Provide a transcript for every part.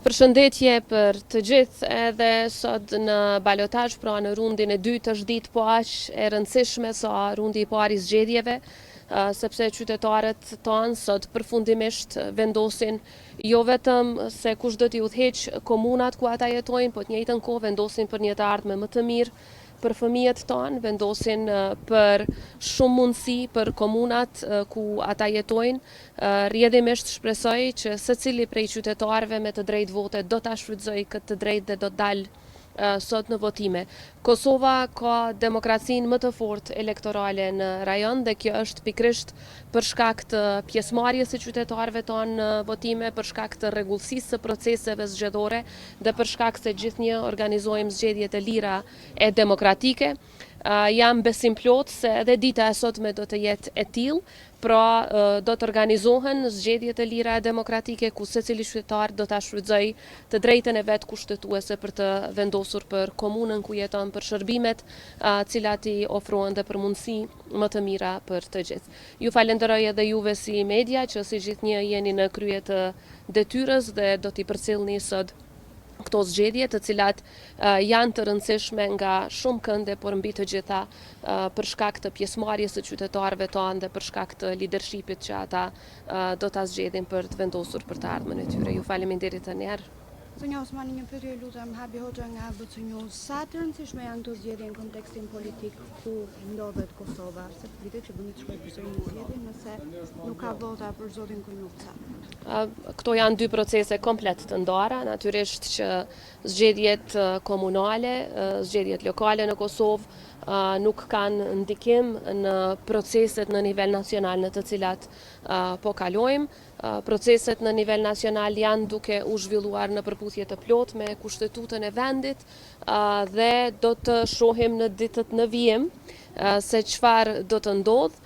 Përshëndetje për të gjithë, edhe sot në balotazh, pra në rundin e dytë është ditë po aq e rëndësishme sa rundi i parë i zgjedhjeve, sepse qytetarët tanë sot përfundimisht vendosin jo vetëm se kush do t'i udhëheq komunat ku ata jetojnë, po të njëjtën kohë vendosin për një të ardhme më të mirë për fëmijët tanë, vendosin për shumë mundësi për komunat ku ata jetojnë. Rrjedhimisht shpresoj që secili prej qytetarëve me të drejtë vote do ta shfrytëzojë këtë drejtë dhe do të dalë sot në votime. Kosova ka demokracinë më të fortë elektorale në rajon dhe kjo është pikërisht për shkak të pjesëmarrjes së qytetarëve tonë në votime, për shkak të rregullsisë së proceseve zgjedhore dhe për shkak se gjithnjë organizojmë zgjedhje të lira e demokratike. Jam besim plot se edhe dita e sotme do të jetë e tillë, pra do të organizohen zgjedhje të lira e demokratike ku secili qytetar do ta shfrytëzojë të drejtën e vet kushtetuese për të vendosur për komunën ku jeton, për shërbimet cilat i ofrohen dhe për mundësi më të mira për të gjithë. Ju falenderoj edhe juve si media që si gjithnjë jeni në krye të detyrës dhe do t'i përcjellni sot këto zgjedhje, të cilat janë të rëndësishme nga shumë kënde, por mbi të gjitha për shkak të pjesëmarrjes së qytetarëve tanë dhe për shkak të leadershipit që ata do ta zgjedhin për të vendosur për të ardhmen e tyre. Ju faleminderit tani herë. Zonja Osmani, një pyetje lutem Habi Hoxha nga BCNews. Sa të rëndësishme janë këto zgjedhje në kontekstin politik ku ndodhet Kosova? Se pritet që bëni të shkojë përsëri në zgjedhje nëse nuk ka vota për zotin Kunuca. Këto janë dy procese komplet të ndara, natyrisht që zgjedhjet komunale, zgjedhjet lokale në Kosovë nuk kanë ndikim në proceset në nivel nacional në të cilat po kalojmë. Proceset në nivel nacional janë duke u zhvilluar në përputhje të plot me kushtetutën e vendit dhe do të shohim në ditët në vijim se çfarë do të ndodh.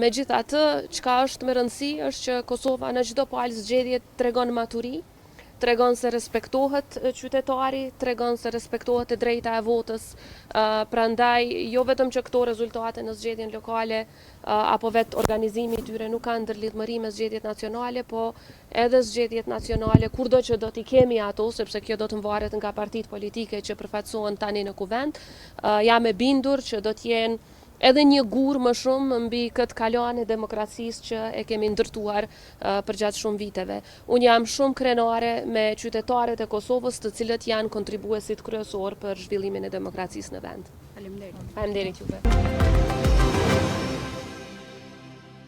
Megjithatë, çka është me rëndësi është që Kosova në çdo palë zgjedhje tregon maturi, tregon se respektohet qytetari, tregon se respektohet e drejta e votës. Prandaj, jo vetëm që këto rezultate në zgjedhjen lokale apo vetë organizimi i tyre nuk kanë ndërlidhmëri me zgjedhjet nacionale, po edhe zgjedhjet nacionale, kurdo që do t'i kemi ato, sepse kjo do të varet nga partitë politike që përfaqësohen tani në kuvend, jam e bindur që do t'jenë edhe një gur më shumë mbi këtë kaluan e demokracisë që e kemi ndërtuar për gjatë shumë viteve. Unë jam shumë krenare me qytetarët e Kosovës, të cilët janë kontribuesit kryesor për zhvillimin e demokracisë në vend. Faleminderit. Faleminderit juve.